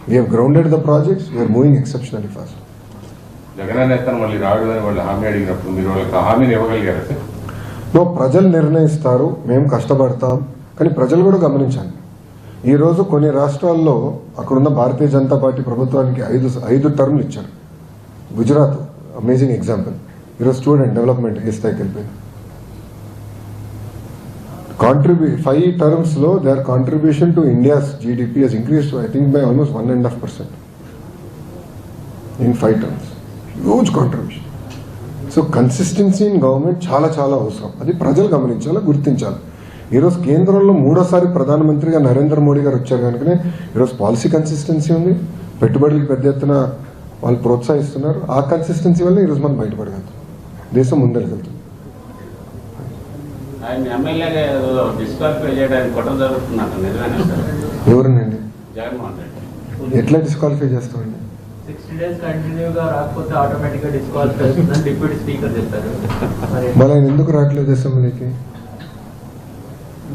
We have grounded the projects. We are moving exceptionally fast. Jagan నేతను మళ్ళీ రావడం వాళ్ళు హామీ అడిగినప్పుడు మీరు వాళ్ళకి హామీని ఇవ్వగలిగారు సార్? ప్రజలు నిర్ణయిస్తారు, మేము కష్టపడతాం. కానీ ప్రజలు కూడా గమనించాలి. ఈరోజు కొన్ని రాష్ట్రాల్లో అక్కడున్న భారతీయ జనతా పార్టీ ప్రభుత్వానికి ఐదు టర్మ్లు ఇచ్చారు. Gujarat amazing example. ఈరోజు స్టూడెంట్ డెవలప్మెంట్ ఏ స్థాయికి వెళ్ళిపోయింది. 5 terms లో their contribution to India's GDP has increased I think by almost 1.5% in 5 terms. Huge contribution. So consistency in government చాలా చాలా అవసరం. అది ప్రజలు గమనించాలి, గుర్తించాలి. ఈరోజు కేంద్రంలో 3వ ప్రధానమంత్రిగా నరేంద్ర మోడీ గారు వచ్చారు కనుకనే ఈరోజు పాలసీ కన్సిస్టెన్సీ ఉంది. పెట్టుబడులకు పెద్ద ఎత్తున వాళ్ళు ప్రోత్సహిస్తున్నారు. ఆ కన్సిస్టెన్సీ వల్ల ఈరోజు మనం బయటపడగలుగుతాం, దేశం ముందరగలుగుతాం. ఎవరునండి? ఎట్లా డిస్క్వాలిఫై చేస్తామండి? 60 days కంటిన్యూగా రాకపోతే ఆటోమేటిక్గా డిస్క్వాలిఫై అవుతుందని డిప్యూటీ స్పీకర్ చెప్పారు. మరి ఆయన ఎందుకు రావట్లేదు అసెంబ్లీకి?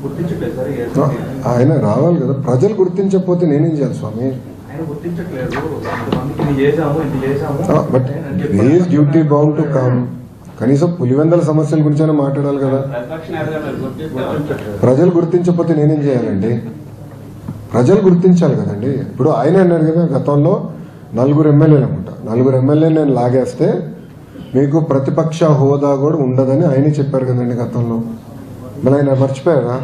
గుర్తించట్లేదు సార్. ఆయన రావాలి కదా. ప్రజలు గుర్తించకపోతే నేనేం చేయాలి స్వామి? ఆయన గుర్తించట్లేదు. But is duty bound to come. కనీసం పులివెందల సమస్యల గురించి మాట్లాడాలి కదా. ప్రజలు గుర్తించకపోతే నేనేం చేయాలండి? ప్రజలు గుర్తించాలి కదండి. ఇప్పుడు ఆయన అన్నారు కదా, గతంలో 4 ఎమ్మెల్యేలు అనుకుంటా, 4 ఎమ్మెల్యేలు నేను లాగేస్తే మీకు ప్రతిపక్ష హోదా కూడా ఉండదని ఆయనే చెప్పారు కదండి గతంలో. మళ్ళీ ఆయన మర్చిపోయారా?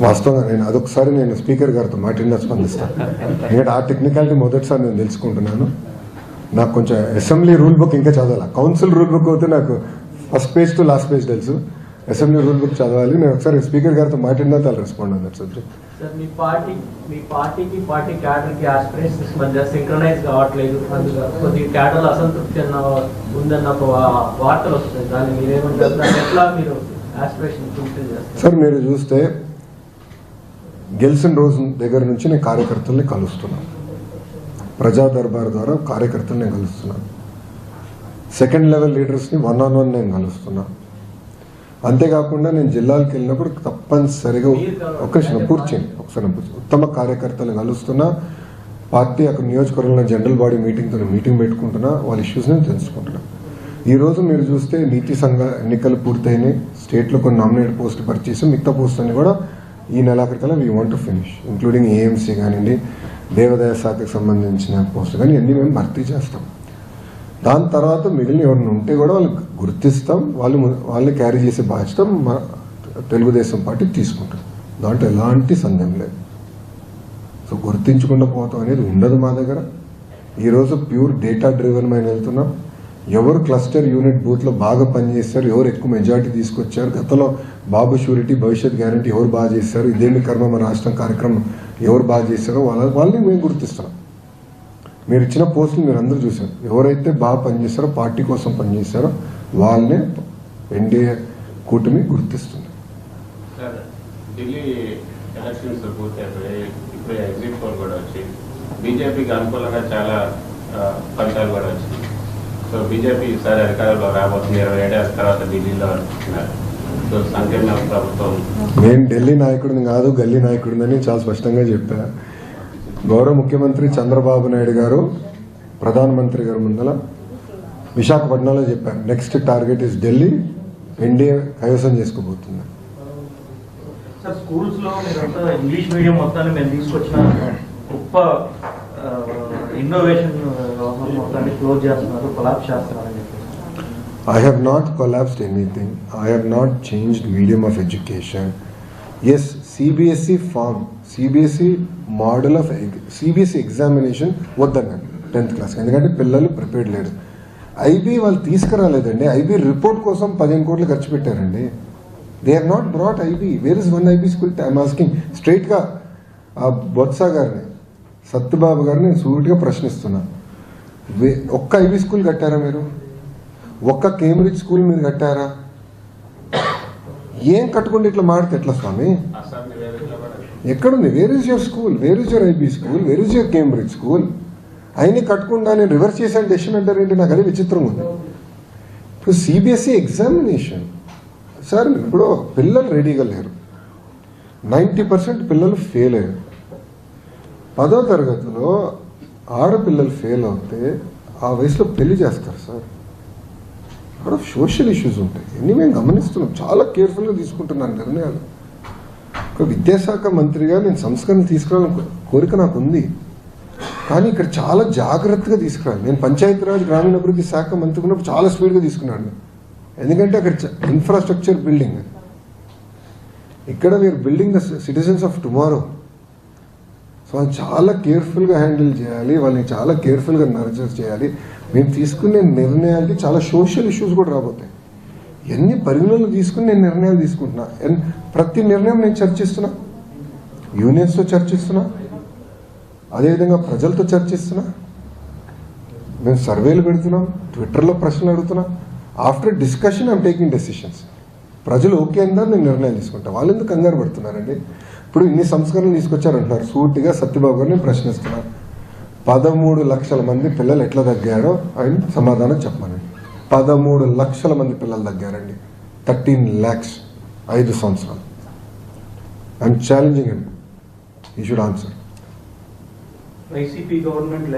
వాస్తవంగా నేను అదొకసారి స్పీకర్ గారితో మాట్లాడినా స్పందిస్తాను. ఎందుకంటే ఆ టెక్నికాలిటీ మొదటిసారి నేను తెలుసుకుంటున్నాను. నాకు కొంచెం అసెంబ్లీ రూల్ బుక్ ఇంకా చదవాలి. కౌన్సిల్ రూల్ బుక్ అయితే నాకు first page to last page తెలుసు. అసెంబ్లీ రూల్ బుక్ చదవాలి. నేను ఒకసారి స్పీకర్ గారితో మాట్లాడినా వాళ్ళు రెస్పాండ్ అన్నారు సబ్జెక్ట్. సార్, మీ పార్టీకి క్యాడర్కి ఆస్పిరేషన్స్ మధ్య సింక్రనైజ్ కావట్లేదు, కొద్దిగా క్యాడర్లో అసంతృప్తి ఉందన్న వార్తలు వస్తాయి. దాన్ని మీరేమంటారు? దాన్ని ఎట్లా మీరు ఆస్పిరేషన్ ఫుల్ఫిల్ చేస్తారు? సార్, మీరు చూస్తే గెలిచిన రోజు దగ్గర నుంచి నేను కార్యకర్తల్ని కలుస్తున్నాను. ప్రజా దర్బార్ ద్వారా కార్యకర్తల్ని నేను కలుస్తున్నాను. సెకండ్ లెవెల్ లీడర్స్ని 1-on-1 నేను కలుస్తున్నాను. అంతేకాకుండా నేను జిల్లాలకు వెళ్ళినప్పుడు తప్పనిసరిగా ఒకసారి ఉత్తమ కార్యకర్తలు కలుస్తున్నా. పార్టీ అక్కడ నియోజకవర్గంలో జనరల్ బాడీ మీటింగ్ పెట్టుకుంటున్నా. వాళ్ళ ఇష్యూస్ని తెలుసుకుంటున్నా. ఈరోజు మీరు చూస్తే నీతి సంఘ ఎన్నికలు పూర్తయినాయి. స్టేట్లో కొన్ని నామినేటెడ్ పోస్టులు పరిచేసి మిగతా పోస్టులని కూడా ఈ నెలాఖరికల్లా we want to finish, including AMC కానివ్వండి, దేవాదాయ శాఖకు సంబంధించిన పోస్టులు కానీ అన్నీ మేము భర్తీ చేస్తాం. దాని తర్వాత మిగిలిన ఎవరిని ఉంటే కూడా వాళ్ళకి గుర్తిస్తాం. వాళ్ళని క్యారీ చేసే బాధ్యత మా తెలుగుదేశం పార్టీ తీసుకుంటాం. దాంట్లో ఎలాంటి సందేహం లేదు. సో గుర్తించకుండా పోతాం అనేది ఉండదు మా దగ్గర. ఈరోజు ప్యూర్ డేటా డ్రివెన్ మేము వెళ్తున్నాం. ఎవరు క్లస్టర్ యూనిట్ బూత్లో బాగా పనిచేస్తారు, ఎవరు ఎక్కువ మెజార్టీ తీసుకొచ్చారు, గతంలో బాబు షూరిటీ భవిష్యత్ గ్యారంటీ ఎవరు బాగా చేశారు, ఇదేమి కర్మ మన రాష్ట్రం కార్యక్రమం ఎవరు బాగా చేశారో వాళ్ళని మేము గుర్తిస్తున్నాం. మీరు ఇచ్చిన పోస్టులు మీరు అందరూ చూశారు. ఎవరైతే బాగా పనిచేస్తారో, పార్టీ కోసం పనిచేస్తారో వాళ్ళనే ఎన్డీఏ కూటమి గుర్తిస్తుంది. ఢిల్లీ ఎలక్షన్స్ పూర్తయిపోయాయి. ఇప్పుడు ఎగ్జిట్ పోల్ కూడా వచ్చి బీజేపీకి అనుకూలంగా చాలా ఫలితాలు కూడా వచ్చింది. సో బీజేపీ ఈసారి అధికారంలో రాబోతుంది. 27 ఏళ్ల తర్వాత ఢిల్లీలో ఉన్నారు. సో సంకీర్ణ ప్రభుత్వం. నేను ఢిల్లీ నాయకుడిని కాదు, గల్లీ నాయకుడిని చాలా స్పష్టంగా చెప్పా. గౌరవ ముఖ్యమంత్రి చంద్రబాబు నాయుడు గారు ప్రధానమంత్రి గారు ముందల విశాఖపట్నంలో చెప్పారు, next target is Delhi, NDA కైవసం చేసుకోబోతుంది. సార్, స్కూల్స్ లో మీరంతా ఇంగ్లీష్ మీడియం మొత్తాన్ని మేము తీసుకొచ్చిన గొప్ప ఇన్నోవేషన్ మొత్తాన్ని క్లోజ్ చేస్తున్నారు, కొలాప్స్ చేస్తున్నారని చెప్పి. I have not collapsed anything. I have not changed medium of education. Yes, CBSE form, CBSE model of CBSE examination వద్దన్నాను 10th క్లాస్, ఎందుకంటే పిల్లలు ప్రిపేర్డ్ లేరు. ఐబీ వాళ్ళు తీసుకురాలేదండి. ఐబీ రిపోర్ట్ కోసం 15 కోట్లు ఖర్చు పెట్టారండి. They are not brought IB. Where is one IB school? I'm asking స్ట్రైట్గా ఆ బొత్స గారిని, సత్యబాబు గారిని నేను సూటిగా ప్రశ్నిస్తున్నా. ఒక్క ఐబీ స్కూల్ కట్టారా మీరు? ఒక్క కేంబ్రిడ్జ్ స్కూల్ మీరు కట్టారా? ఏం కట్టుకుంటే ఇట్లా మాడితే ఎట్లా స్వామి? ఎక్కడుంది? Where is your school? Where is your IB school? Where is your Cambridge school? అయినా కట్టుకుండా నేను రివర్స్ చేశాను డెసిషన్ అంటారేంటి? నాకు అదే విచిత్రంగా ఉంది. ఇప్పుడు సిబిఎస్ఈ ఎగ్జామినేషన్ సార్, ఇప్పుడు పిల్లలు రెడీగా లేరు. 90% పిల్లలు ఫెయిల్ అయ్యారు. 10వ తరగతిలో ఆడపిల్లలు ఫెయిల్ అవుతే ఆ వయసులో పెళ్లి చేస్తారు సార్. ఆడ సోషల్ ఇష్యూస్ ఉంటాయి. ఇన్ని మేము గమనిస్తున్నాం, చాలా కేర్ఫుల్గా తీసుకుంటున్నాను నిర్ణయాలు. ఒక విద్యాశాఖ మంత్రిగా నేను సంస్కరణ తీసుకురావాలని కోరిక నాకు ఉంది, కానీ ఇక్కడ చాలా జాగ్రత్తగా తీసుకురాలి. నేను పంచాయతీరాజ్ గ్రామీణాభివృద్ధి శాఖ మంత్రి ఉన్నప్పుడు చాలా స్పీడ్గా తీసుకున్నాను, ఎందుకంటే అక్కడ ఇన్ఫ్రాస్ట్రక్చర్ బిల్డింగ్. ఇక్కడ we're building the citizens of tomorrow. So అది చాలా కేర్ఫుల్గా హ్యాండిల్ చేయాలి, వాళ్ళని చాలా కేర్ఫుల్గా నర్చర్ చేయాలి. మేము తీసుకునే నిర్ణయాలకి చాలా సోషల్ ఇష్యూస్ కూడా రాబోతాయి. ఎన్ని పరిగణనలు తీసుకుని నేను నిర్ణయాలు తీసుకుంటున్నా. ప్రతి నిర్ణయం నేను చర్చిస్తున్నా, యూనియన్స్తో చర్చిస్తున్నా, అదేవిధంగా ప్రజలతో చర్చిస్తున్నా. మేము సర్వేలు పెడుతున్నాం, ట్విట్టర్లో ప్రశ్నలు అడుగుతున్నాం. After discussion I'm taking decisions. ప్రజలు ఓకే అందా నేను నిర్ణయాలు తీసుకుంటా. వాళ్ళు ఎందుకు కంగారు పడుతున్నారండి? ఇప్పుడు ఇన్ని సంస్కరణలు తీసుకొచ్చారంటున్నారు. సూటిగా సత్యబాబు గారు నేను ప్రశ్నిస్తున్నాను, 13 లక్షల మంది పిల్లలు ఎట్లా తగ్గారో ఆయన సమాధానం చెప్పమనండి. 13 లక్షల మంది పిల్లలు తగ్గారండి. 13 lakhs 5 సంవత్సరాలు. ఐఎమ్ ఛాలెంజింగ్ అండి, you should answer. YCP government